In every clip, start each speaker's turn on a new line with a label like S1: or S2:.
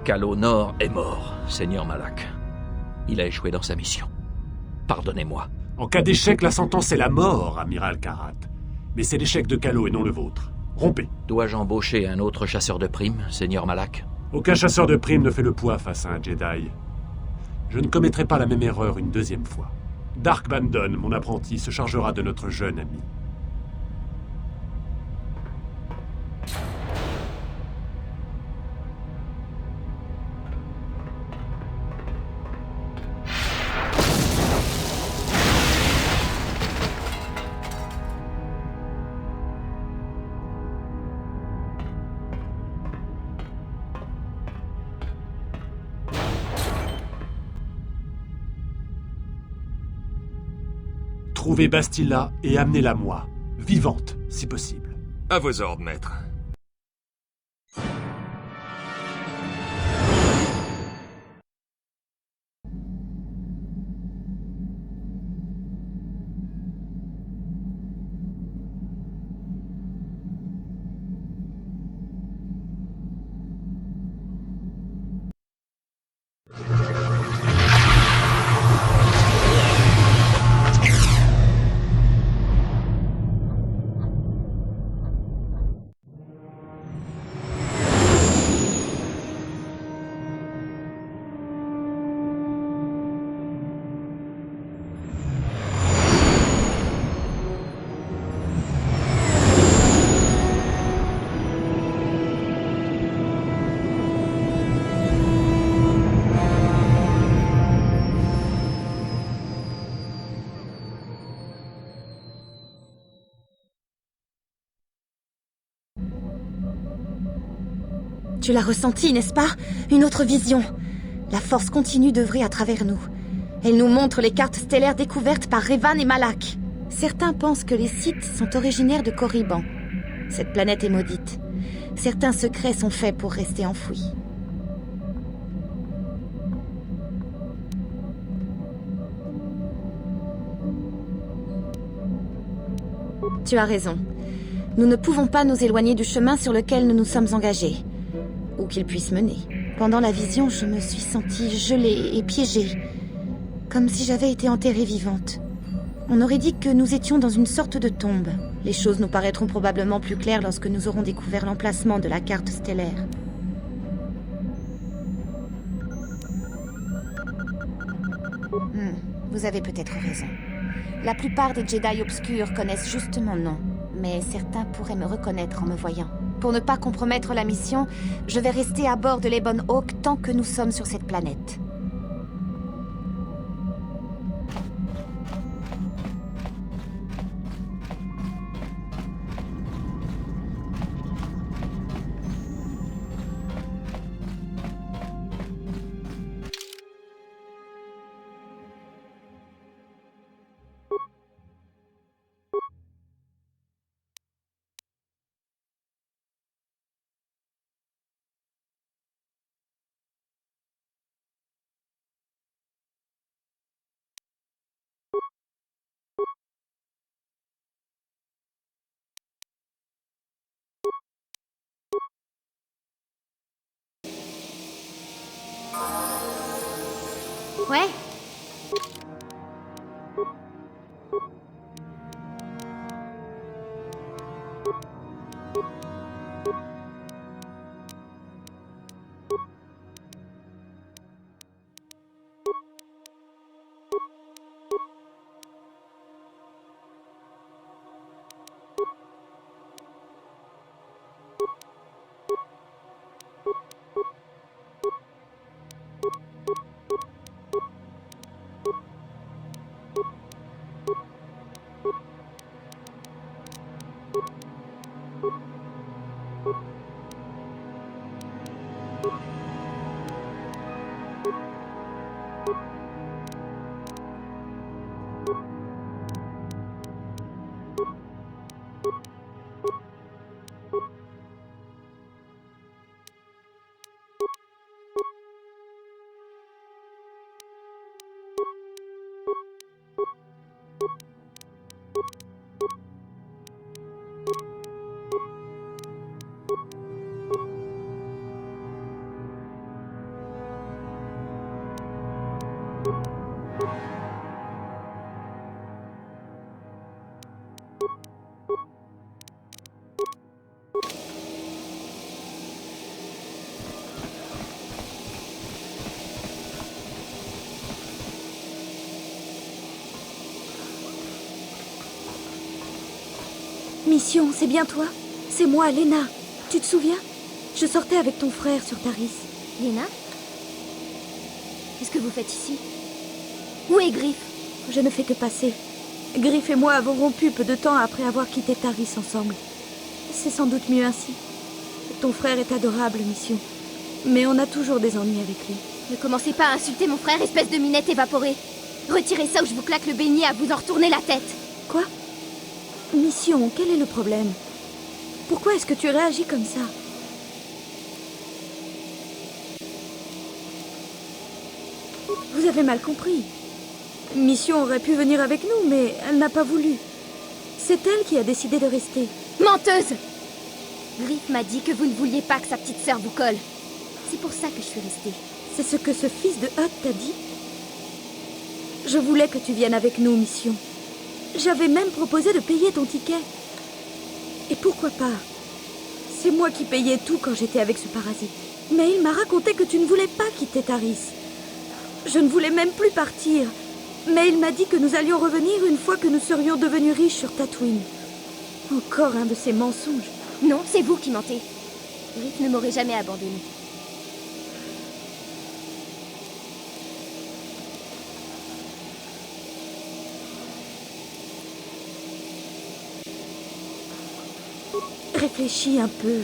S1: Calo Nord est mort, Seigneur Malak. Il a échoué dans sa mission. Pardonnez-moi.
S2: En cas d'échec, la sentence est la mort, amiral Karat. Mais c'est l'échec de Calo et non le vôtre. Rompez.
S1: Dois-je embaucher un autre chasseur de primes, Seigneur Malak?
S2: Aucun chasseur de primes ne fait le poids face à un Jedi. Je ne commettrai pas la même erreur une deuxième fois. Dark Bandon, mon apprenti, se chargera de notre jeune ami. Trouvez Bastilla et amenez-la moi, vivante, si possible.
S3: À vos ordres, maître.
S4: Tu l'as ressenti, n'est-ce pas? Une autre vision. La force continue d'œuvrer à travers nous. Elle nous montre les cartes stellaires découvertes par Revan et Malak. Certains pensent que les Sith sont originaires de Korriban. Cette planète est maudite. Certains secrets sont faits pour rester enfouis. Tu as raison. Nous ne pouvons pas nous éloigner du chemin sur lequel nous nous sommes engagés. Où qu'il puisse mener. Pendant la vision, je me suis sentie gelée et piégée. Comme si j'avais été enterrée vivante. On aurait dit que nous étions dans une sorte de tombe. Les choses nous paraîtront probablement plus claires lorsque nous aurons découvert l'emplacement de la carte stellaire. Vous avez peut-être raison. La plupart des Jedi obscurs connaissent juste mon nom. Mais certains pourraient me reconnaître en me voyant. Pour ne pas compromettre la mission, je vais rester à bord de l'Ebon Hawk tant que nous sommes sur cette planète. Ouais. Mission, c'est bien toi? C'est moi, Lena. Tu te souviens? Je sortais avec ton frère sur Taris.
S3: Lena? Qu'est-ce que vous faites ici? Où est Griff?
S4: Je ne fais que passer. Griff et moi avons rompu peu de temps après avoir quitté Taris ensemble. C'est sans doute mieux ainsi. Ton frère est adorable, Mission. Mais on a toujours des ennuis avec lui.
S3: Ne commencez pas à insulter mon frère, espèce de minette évaporée. Retirez ça ou je vous claque le beignet à vous en retourner la tête.
S4: Quoi? Mission, quel est le problème? Pourquoi est-ce que tu réagis comme ça? Vous avez mal compris. Mission aurait pu venir avec nous, mais elle n'a pas voulu. C'est elle qui a décidé de rester.
S3: Menteuse! Griff m'a dit que vous ne vouliez pas que sa petite sœur vous colle. C'est pour ça que je suis restée.
S4: C'est ce que ce fils de Hutt t'a dit? Je voulais que tu viennes avec nous, Mission. J'avais même proposé de payer ton ticket. Et pourquoi pas? C'est moi qui payais tout quand j'étais avec ce parasite. Mais il m'a raconté que tu ne voulais pas quitter Taris. Je ne voulais même plus partir. Mais il m'a dit que nous allions revenir une fois que nous serions devenus riches sur Tatooine. Encore un de ces mensonges.
S3: Non, c'est vous qui mentez. Griff ne m'aurait jamais abandonnée.
S4: Réfléchis un peu.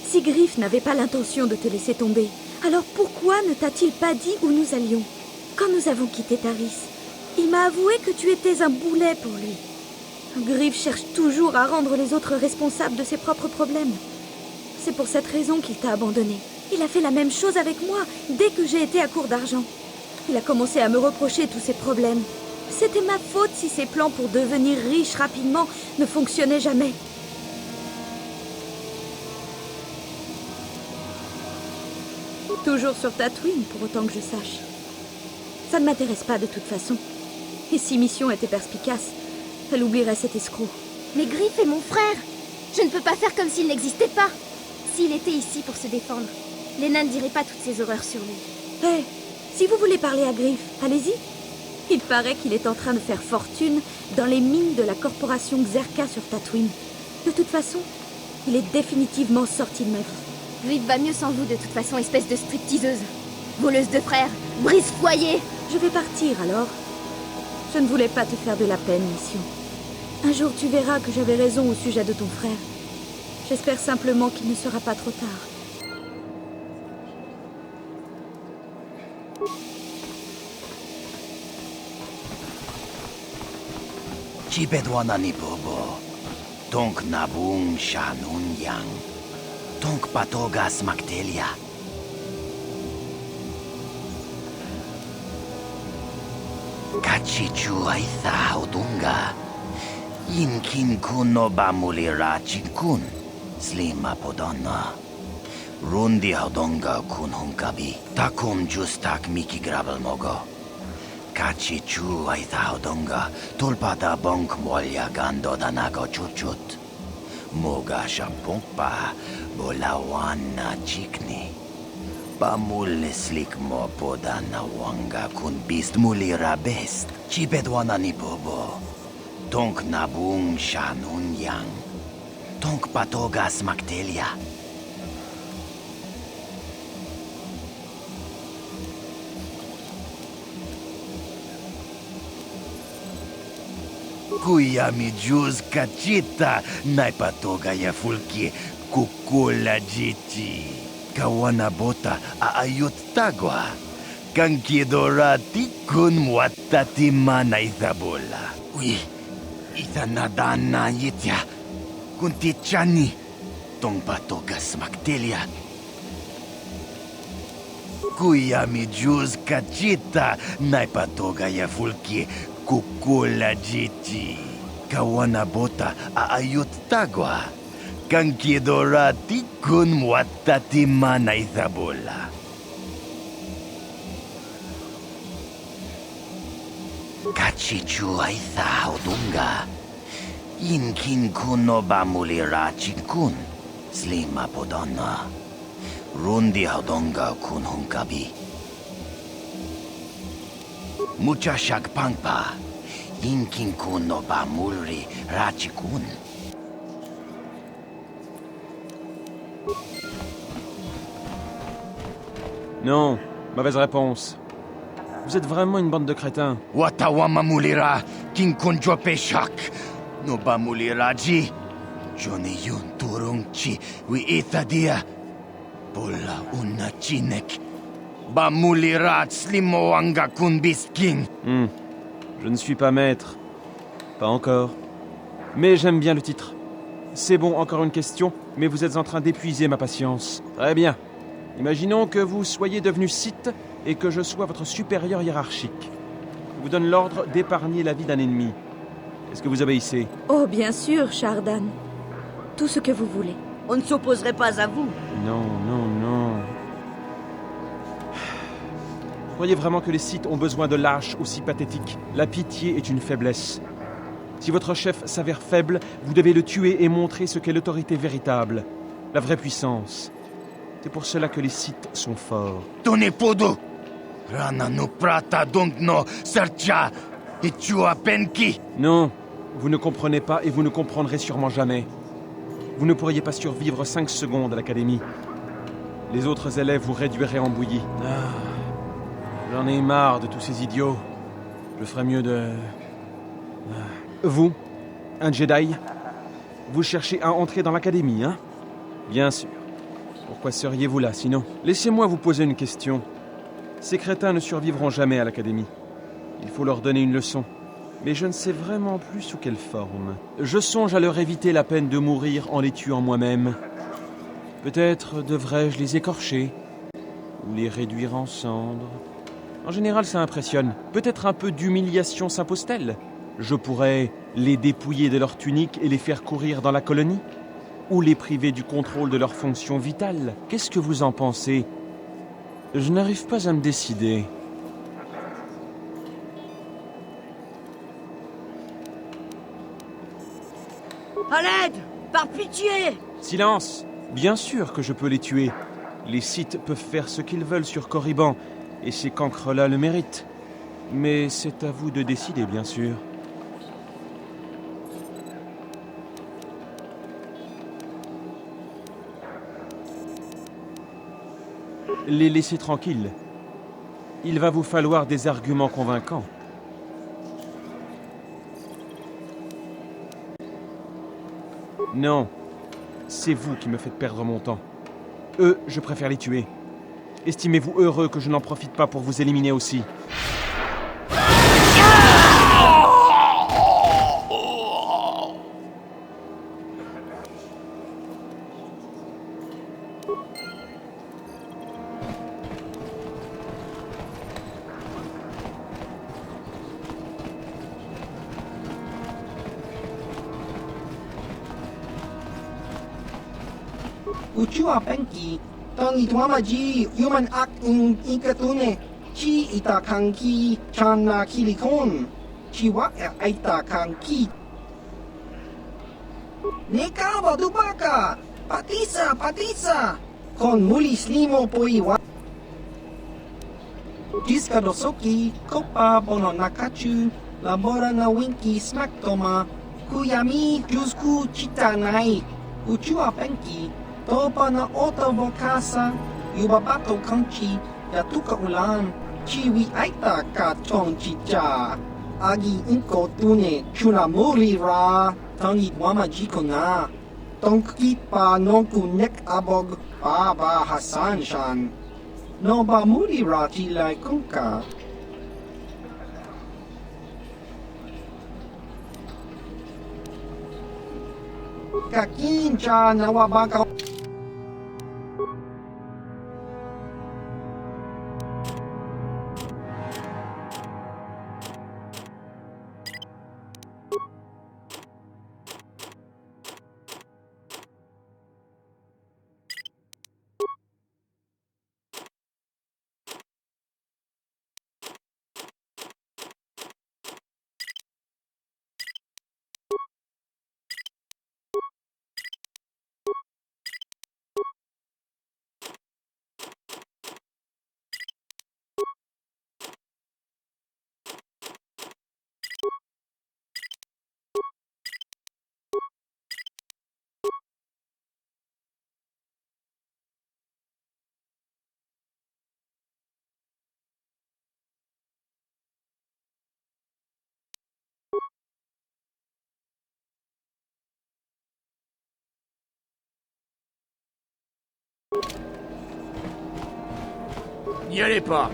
S4: Si Griff n'avait pas l'intention de te laisser tomber, alors pourquoi ne t'a-t-il pas dit où nous allions? Quand nous avons quitté Taris, il m'a avoué que tu étais un boulet pour lui. Griff cherche toujours à rendre les autres responsables de ses propres problèmes. C'est pour cette raison qu'il t'a abandonné. Il a fait la même chose avec moi dès que j'ai été à court d'argent. Il a commencé à me reprocher tous ses problèmes. C'était ma faute si ses plans pour devenir riche rapidement ne fonctionnaient jamais. Toujours sur Tatooine, pour autant que je sache. Ça ne m'intéresse pas de toute façon. Et si Mission était perspicace, elle oublierait cet escroc.
S3: Mais Griff est mon frère. Je ne peux pas faire comme s'il n'existait pas. S'il était ici pour se défendre, Lena ne dirait pas toutes ces horreurs sur lui.
S4: Hé, si vous voulez parler à Griff, allez-y. Il paraît qu'il est en train de faire fortune dans les mines de la corporation Xerka sur Tatooine. De toute façon, il est définitivement sorti de ma vie.
S3: Griff va mieux sans vous de toute façon, espèce de stripteaseuse. Voleuse de frères, brise-foyer.
S4: Je vais partir alors. Je ne voulais pas te faire de la peine, Mission. Un jour tu verras que j'avais raison au sujet de ton frère. J'espère simplement qu'il ne sera pas trop tard.
S5: Chibedwanani bobo, tonk nabung shanun yang, tonk patogas maktelia. Kachichu aitha odunga, yinkin kuno bamulira chinkun, slima podonna. Rundi hodonga kun hunkabi, takum justak miki grabel mogo. Kachichu aitha hodonga, tulpada bonk molya gando danago chuchut. Moga shampongpa, bolawana chikni. Pamul slik mo poda na wanga kun bist mulira best. Chibedwana ni bobo. Tonk nabung shanun yang. Tonk patogas maktelia. Kuya mi juz kachita, naipatoga ya fulki kukula jiti. kawanabota aayot tagwa. Kang kidorati kun watatima na ithabola. Uy, ithanadana yitya. Kunti chani, tong patogas magtelia. Kuya mi Diyos kachita, naipatoga ya fulki, kukula jiti. Kawanabota aayot tagwa. Kang kidorati kun watatima na ithabola. Kachichu aitha odunga. Inkin kuno bamulira chinkun. Slima podonna. Rundi hodonga kun hunkabi. Mucha shagpangpa. Inkin kuno bamulri rachikun.
S6: Non, mauvaise réponse. Vous êtes vraiment une bande de crétins.
S5: Watawama mulira kinkun jopeshak. No bamulira ji. Johnny yun turungchi wi ithadia. Pola una chinek. Bamulira slimo anga kun bisking.
S6: Je ne suis pas maître. Pas encore. Mais j'aime bien le titre. C'est bon, encore une question, mais vous êtes en train d'épuiser ma patience. Très bien. Imaginons que vous soyez devenu Sith et que je sois votre supérieur hiérarchique. Je vous donne l'ordre d'épargner la vie d'un ennemi. Est-ce que vous obéissez?
S7: Oh, bien sûr, Shardan. Tout ce que vous voulez.
S8: On ne s'opposerait pas à vous.
S6: Non, non, non. Croyez vraiment que les Sith ont besoin de lâches aussi pathétiques? La pitié est une faiblesse. Si votre chef s'avère faible, vous devez le tuer et montrer ce qu'est l'autorité véritable. La vraie puissance. C'est pour cela que les Sith sont forts.
S5: Tonepodo. Rana no prata donc no sarcha. Et tu as penki.
S6: Non, vous ne comprenez pas et vous ne comprendrez sûrement jamais. Vous ne pourriez pas survivre 5 secondes à l'académie. Les autres élèves vous réduiraient en bouillie. J'en ai marre de tous ces idiots. Je ferais mieux de... Vous, un Jedi, vous cherchez à entrer dans l'académie, hein? Bien sûr. Pourquoi seriez-vous là, sinon? Laissez-moi vous poser une question. Ces crétins ne survivront jamais à l'académie. Il faut leur donner une leçon. Mais je ne sais vraiment plus sous quelle forme. Je songe à leur éviter la peine de mourir en les tuant moi-même. Peut-être devrais-je les écorcher ou les réduire en cendres. En général, ça impressionne. Peut-être un peu d'humiliation s'impose-t-elle? Je pourrais les dépouiller de leur tunique et les faire courir dans la colonie? Ou les priver du contrôle de leurs fonctions vitales? Qu'est-ce que vous en pensez? Je n'arrive pas à me décider.
S8: À l'aide! Par pitié!
S6: Silence! Bien sûr que je peux les tuer. Les Sith peuvent faire ce qu'ils veulent sur Korriban, et ces cancres-là le méritent. Mais c'est à vous de décider, bien sûr. Les laisser tranquilles. Il va vous falloir des arguments convaincants. Non, c'est vous qui me faites perdre mon temps. Eux, je préfère les tuer. Estimez-vous heureux que je n'en profite pas pour vous éliminer aussi?
S9: Uchua penki, tani tuamaji, human ak ikatune, chi ita kanki, chana kilikon, chiwa aita kanki. Neka badubaka, patisa, kon mulis limo poiwa. Jiska dosoki, kopa bono nakachu, labora na winki smaktoma, kuyami jusku chitanai, uchua penki, topa na oto vokasa, yubabato kanchi, yatuka ulan, chiwi aita ka chong chicha. Agi inko tune, chunamuri ra, tangi wamajiko na. Tongkit pa nongkunek abog pa ba Hasan Shan. No ba muli rati lai kungka. Kakincha nawabaka.
S5: N'y allez pas.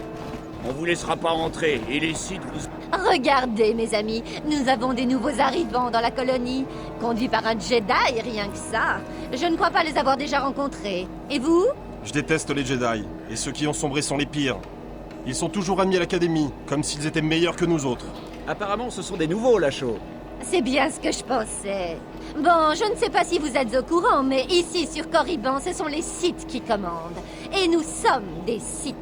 S5: On vous laissera pas rentrer et les Sith vous...
S10: Regardez, mes amis, nous avons des nouveaux arrivants dans la colonie, conduits par un Jedi, rien que ça. Je ne crois pas les avoir déjà rencontrés. Et vous?
S11: Je déteste les Jedi, et ceux qui ont sombré sont les pires. Ils sont toujours admis à l'Académie, comme s'ils étaient meilleurs que nous autres.
S5: Apparemment, ce sont des nouveaux, Lachaud.
S10: C'est bien ce que je pensais. Bon, je ne sais pas si vous êtes au courant, mais ici sur Korriban, ce sont les Sith qui commandent. Et nous sommes des Sith.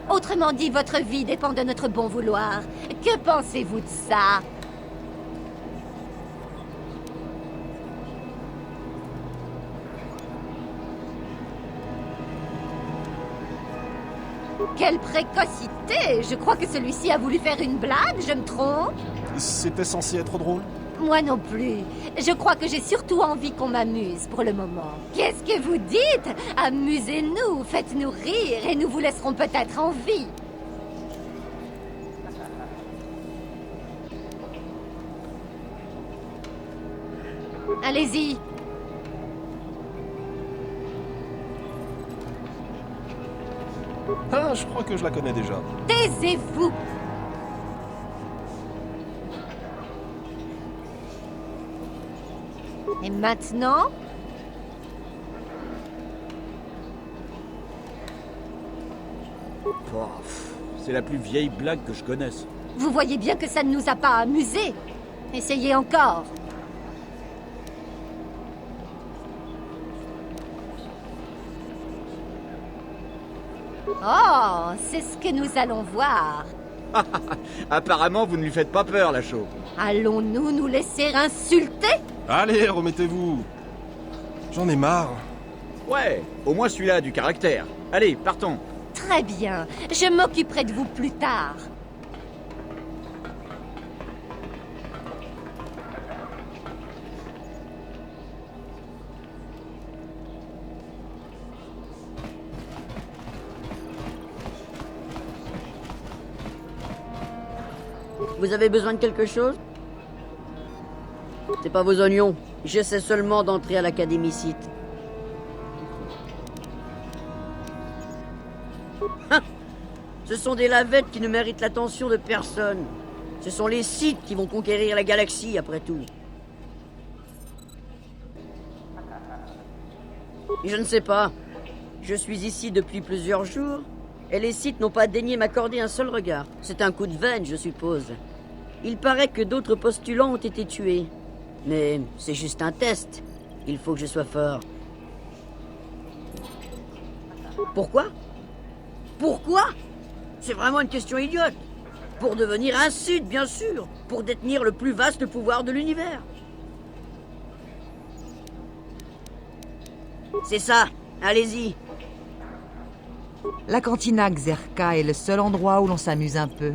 S10: Autrement dit, votre vie dépend de notre bon vouloir. Que pensez-vous de ça? Quelle précocité! Je crois que celui-ci a voulu faire une blague, je me trompe?
S11: C'était censé être drôle.
S10: Moi non plus. Je crois que j'ai surtout envie qu'on m'amuse pour le moment. Qu'est-ce que vous dites? Amusez-nous, faites-nous rire et nous vous laisserons peut-être en vie. Allez-y.
S11: Ah, je crois que je la connais déjà.
S10: Taisez-vous! Et maintenant?
S5: C'est la plus vieille blague que je connaisse.
S10: Vous voyez bien que ça ne nous a pas amusés. Essayez encore. Oh, c'est ce que nous allons voir.
S5: Apparemment, vous ne lui faites pas peur, Lachaud.
S10: Allons-nous nous laisser insulter?
S11: Allez, remettez-vous. J'en ai marre.
S5: Ouais, au moins celui-là a du caractère. Allez, partons.
S10: Très bien, je m'occuperai de vous plus tard.
S8: Vous avez besoin de quelque chose? C'est pas vos oignons. J'essaie seulement d'entrer à l'Académie Sith. Ce sont des lavettes qui ne méritent l'attention de personne. Ce sont les Sith qui vont conquérir la galaxie, après tout. Je ne sais pas. Je suis ici depuis plusieurs jours, et les Sith n'ont pas daigné m'accorder un seul regard. C'est un coup de veine, je suppose. Il paraît que d'autres postulants ont été tués. Mais c'est juste un test. Il faut que je sois fort. Pourquoi? Pourquoi? C'est vraiment une question idiote. Pour devenir un Sith, bien sûr. Pour détenir le plus vaste pouvoir de l'univers. C'est ça. Allez-y.
S12: La cantina Xerka est le seul endroit où l'on s'amuse un peu.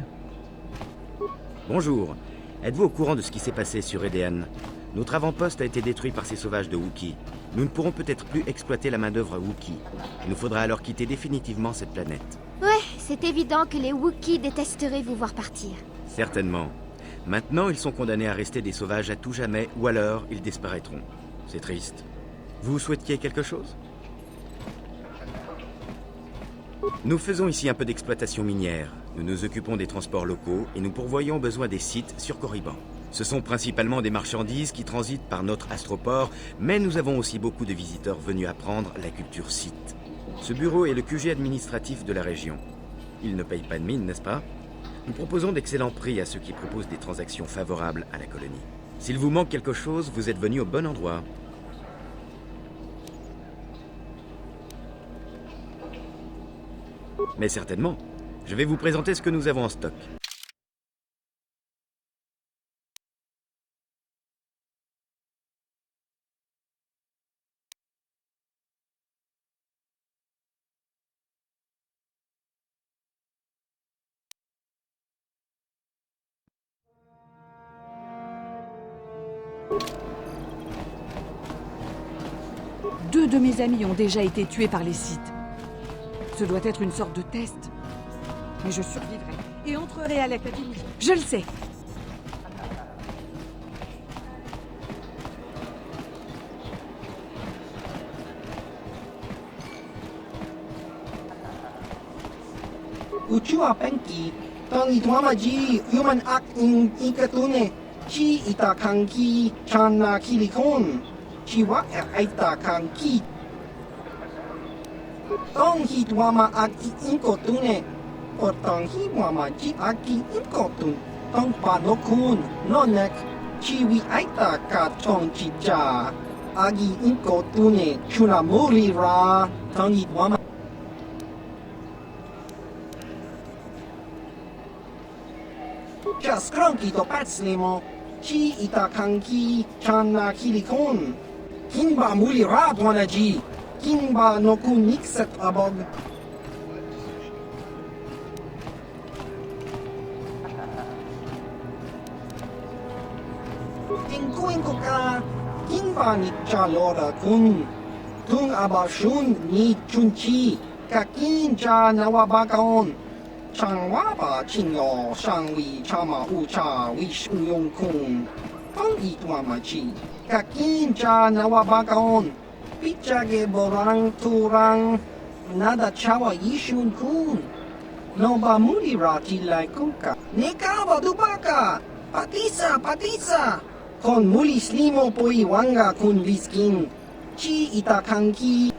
S13: Bonjour. Êtes-vous au courant de ce qui s'est passé sur Edean? Notre avant-poste a été détruit par ces sauvages de Wookiee. Nous ne pourrons peut-être plus exploiter la main-d'œuvre Wookiee. Il nous faudra alors quitter définitivement cette planète.
S3: Ouais, c'est évident que les Wookiees détesteraient vous voir partir.
S13: Certainement. Maintenant, ils sont condamnés à rester des sauvages à tout jamais, ou alors ils disparaîtront. C'est triste. Vous souhaitiez quelque chose? Nous faisons ici un peu d'exploitation minière. Nous nous occupons des transports locaux et nous pourvoyons aux besoins des sites sur Corriban. Ce sont principalement des marchandises qui transitent par notre astroport, mais nous avons aussi beaucoup de visiteurs venus apprendre la culture site. Ce bureau est le QG administratif de la région. Il ne paye pas de mine, n'est-ce pas? Nous proposons d'excellents prix à ceux qui proposent des transactions favorables à la colonie. S'il vous manque quelque chose, vous êtes venu au bon endroit. Mais certainement. Je vais vous présenter ce que nous avons en stock.
S14: Deux de mes amis ont déjà été tués par les Sith. Ce doit être une sorte de test. Mais je survivrai et entrerai à l'académie. Je le sais.
S9: Uchua Penki, Tani Tuamaji, Human Act in Ikatune, Chi Itakanki, Chana Kilikon, Chiwa Aitakanki. Tong Hi Tuama Aki Inkotune, or Tong Hi Wama Ji Aki Inkotun, Tong Panokun, Nonek, Chiwi Aitaka Tong Chicha, Agi Inkotune, Chunamuri Ra, Tong Hi Tuama. Skronki to Patslimo, Chi Itakanki, Chana Kilikon, Kinba Muli Radwanaji, Kinba no Kunikset Abog. Tinkuinkoka, Kinba Nichalora Kun, Tung Abashun Ni Chunchi, Kakinja Nawabakaon. Changwaba Chinyo Shangwi Chama Ucha Wish Uyong Kun Tong Ituamachi Kakinja Nawabakaon Pichage Borang Turang Nada Chawa Yishun Kun Noba Mulirati Laikuka Nekawa Dubaka Patisa Kon Mulis Limo Poi Wanga Kun Viskin Chi Itakanki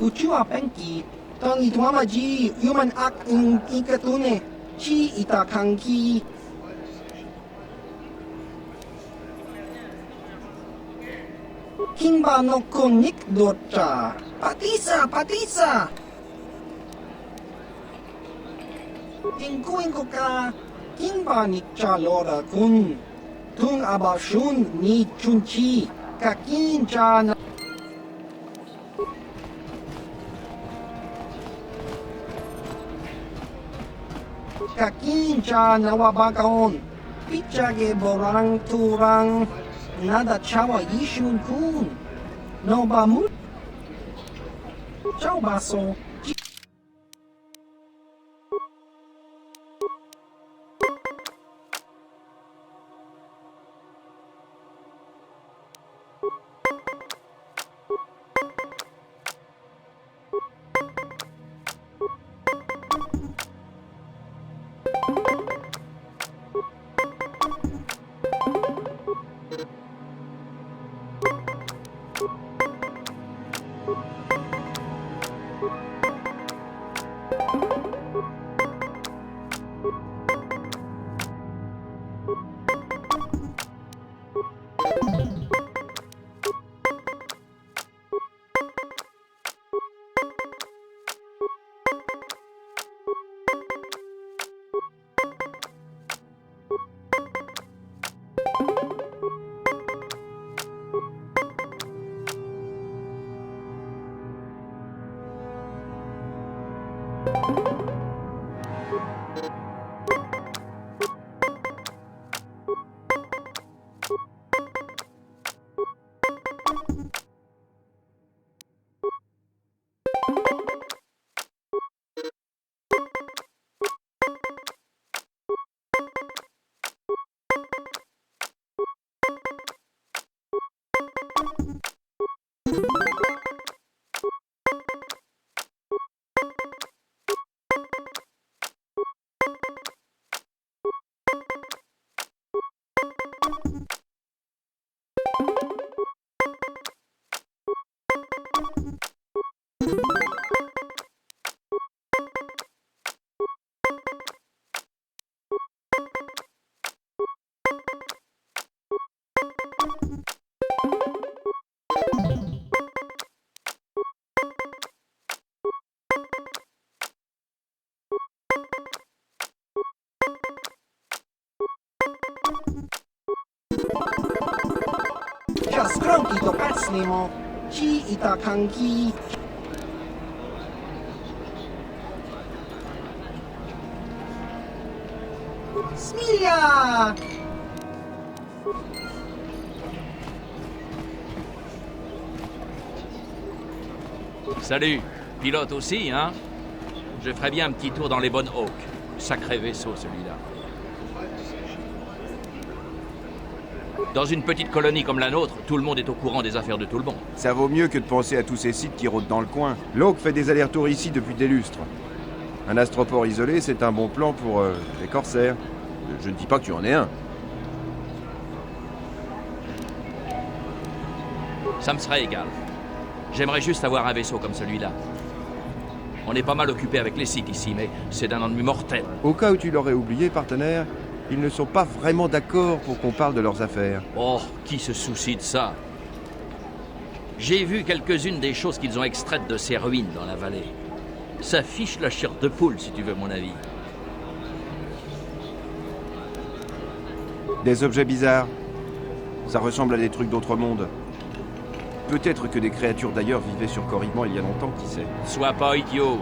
S9: Uchua Penki, Tani Tuamaji, Human Act in Ikatune, Chi Itakanki. Kinba no Konik Dorcha, Patisa! Tinkuinkoka, Kinba Nikcha Lora Kun, Tung Abashun Ni Chunchi, Kakinja na. Kakinja Nawabakaon, Pichage Borang Turang, Nada Chawa Yishun Kun, Noba Mu. Ciao Basso. Ika skronki to pacnemo. Chi ita kanki. Smilia!
S1: Salut, pilote aussi, hein? Je ferais bien un petit tour dans les bonnes Hawks. Sacré vaisseau, celui-là. Dans une petite colonie comme la nôtre, tout le monde est au courant des affaires de tout le monde.
S15: Ça vaut mieux que de penser à tous ces sites qui rôdent dans le coin. L'Hawk fait des allers-retours ici depuis des lustres. Un astroport isolé, c'est un bon plan pour les corsaires. Je ne dis pas que tu en es un.
S1: Ça me serait égal. J'aimerais juste avoir un vaisseau comme celui-là. On est pas mal occupé avec les sites ici, mais c'est d'un ennui mortel.
S15: Au cas où tu l'aurais oublié, partenaire, ils ne sont pas vraiment d'accord pour qu'on parle de leurs affaires.
S1: Oh, qui se soucie de ça? J'ai vu quelques-unes des choses qu'ils ont extraites de ces ruines dans la vallée. Ça fiche la chair de poule, si tu veux mon avis.
S15: Des objets bizarres. Ça ressemble à des trucs d'autre monde. Peut-être que des créatures d'ailleurs vivaient sur Corriban il y a longtemps, qui sait.
S1: Sois pas idiot.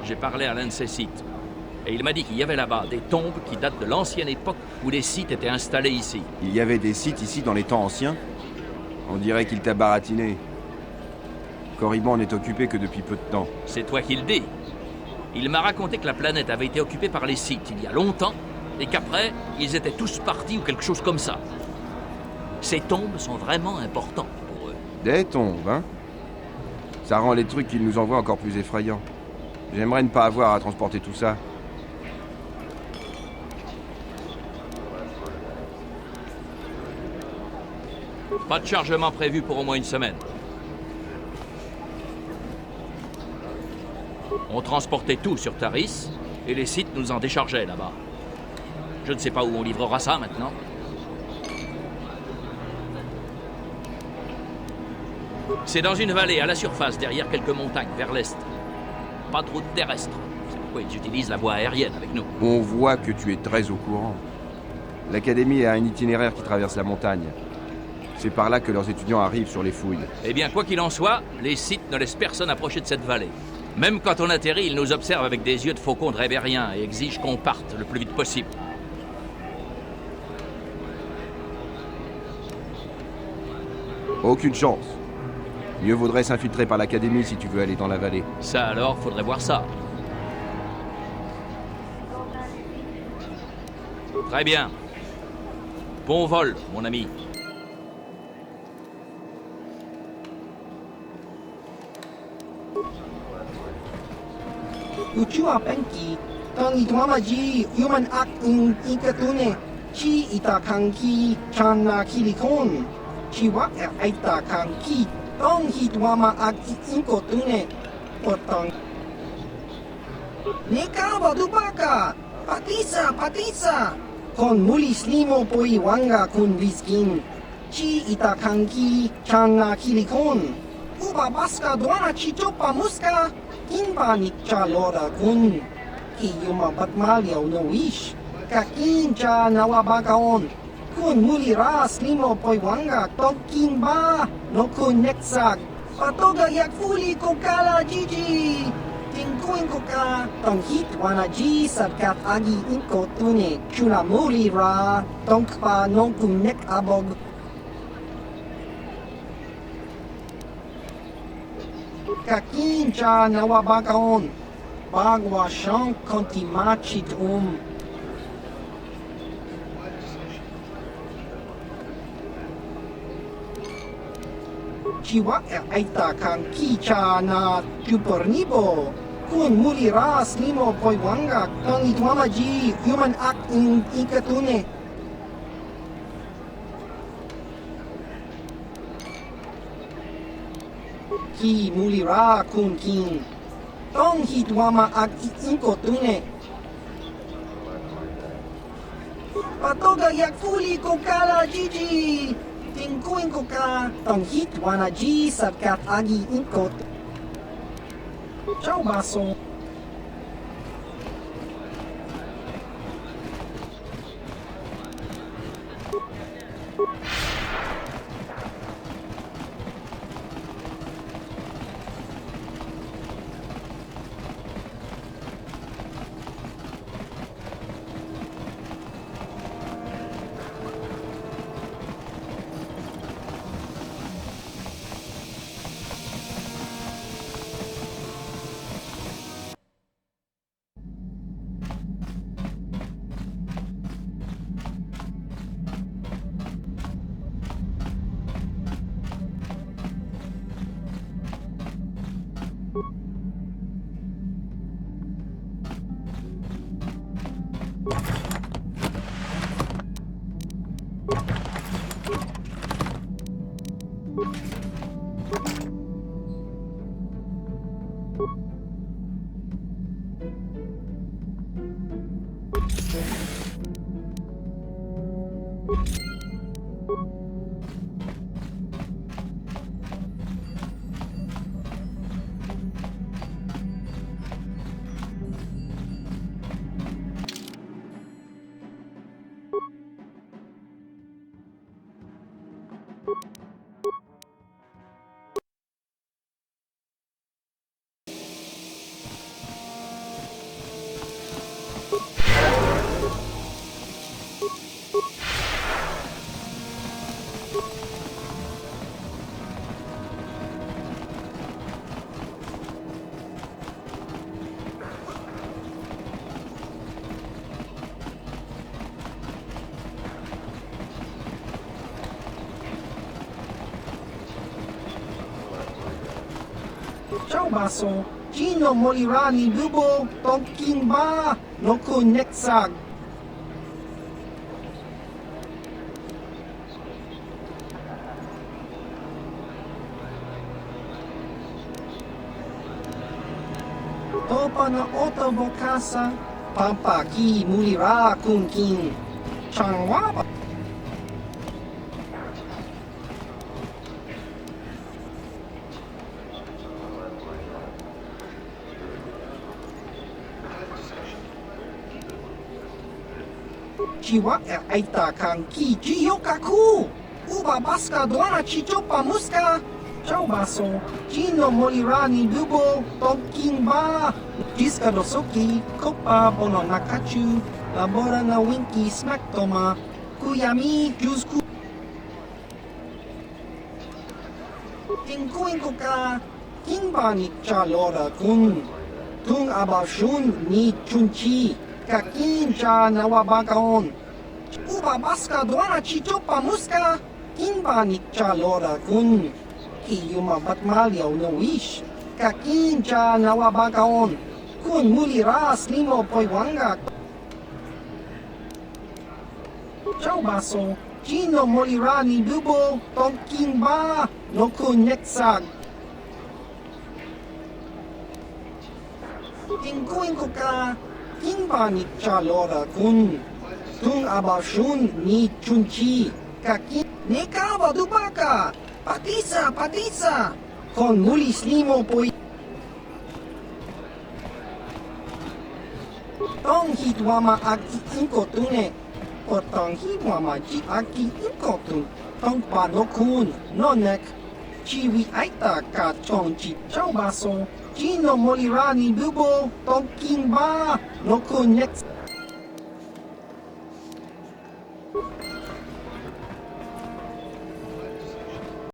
S1: J'ai parlé à l'un de ces sites. Et il m'a dit qu'il y avait là-bas des tombes qui datent de l'ancienne époque où les sites étaient installés ici.
S15: Il y avait des sites ici dans les temps anciens? On dirait qu'il t'a baratiné. Corriban n'est occupé que depuis peu de temps.
S1: C'est toi qui le dis. Il m'a raconté que la planète avait été occupée par les sites il y a longtemps et qu'après, ils étaient tous partis ou quelque chose comme ça. Ces tombes sont vraiment importantes pour eux.
S15: Des tombes, hein? Ça rend les trucs qu'ils nous envoient encore plus effrayants. J'aimerais ne pas avoir à transporter tout ça.
S1: Pas de chargement prévu pour au moins une semaine. On transportait tout sur Taris, et les sites nous en déchargeaient là-bas. Je ne sais pas où on livrera ça maintenant. C'est dans une vallée à la surface, derrière quelques montagnes, vers l'est. Pas de route terrestre. C'est pourquoi ils utilisent la voie aérienne avec nous.
S15: On voit que tu es très au courant. L'Académie a un itinéraire qui traverse la montagne. C'est par là que leurs étudiants arrivent sur les fouilles.
S1: Eh bien, quoi qu'il en soit, les sites ne laissent personne approcher de cette vallée. Même quand on atterrit, ils nous observent avec des yeux de faucon drébérien et exigent qu'on parte le plus vite possible.
S15: Aucune chance. Mieux vaudrait s'infiltrer par l'Académie si tu veux aller dans la vallée.
S1: Ça alors, faudrait voir ça. Très bien. Bon vol, mon ami.
S9: Uchua penki, tang itwamaji, human act in ikatune, chi itakanki, chana kilikon, chiwa aitakanki, tong hitwama act inkotune, potang. Nekawa dubaka, patisa, kon mulis limo poiwanga kun viskin, chi itakanki, chana kilikon, ubabaska dwana chichopa muska, Kinpa nikcha lora kun, kiyuma batmalyaw no wish, kakincha nawabakaon, kun muliras limo poiwanga tokin ba, no kun neksag, patoga yak fuli ko kala jiji, tingkuin ko ka, tong hitwana ji sarkat agi inko tune, chuna mulira, tongpa no kun nek abog, Kakincha nawabakaon, bagwa siyang kontimachit Chiwa aita kang kicha na kupornibo, kun muliras limo poiwanga, tang itwamaji human act in ikatune. Ki mulira kun kin, tong hitwama ag iinkotune. Patoga yak fuli ko kala jiji, tingkuin ko ka, tong hitwana ji sarkat agi inkot. Ciao baso. Ciao baso, Gino Molirani Bubo, Tonkin Ba, Noku Nexag. Topa na Oto Bokasa, Pampaki Mulira Kunkin, Changwaba. Jiwa aita kang ki jiyokaku. Uba baska doana chichopa muska. Ciao baso, Gino Molirani Bubo, Tonkin Ba. Jiska dosoki, Kopa bono nakachu. Labora na winki smaktoma. Kuyami jusku. Tingkuin ko ka. Kinba ni chalora kun. Tung abashun ni chunchi. Kakin cha nawabakaon. Uba baska doana chichopa muska. Kinba ni chalora kun. Kiyuma batmalyaw no wish. Kakin cha nawabakaon. Kun muliras limo poywanga. Ciao baso. Gino Molirani Bubo. Tonkin Ba. Noku Nexag. Tingkuin ko ka. Kinba ni chalora kun. Tung abashun ni chunchi. Kakin nekawa dubaka. Patisa. Kon mulis limo poy. Tong hitwama aki inkotune. Potong hitwama ji aki inkotun. Tong panokun nonek. Chiwi aita ka chonchi. Ciao baso. Gino Molirani Bubo, Tonkin Ba, Noku Next.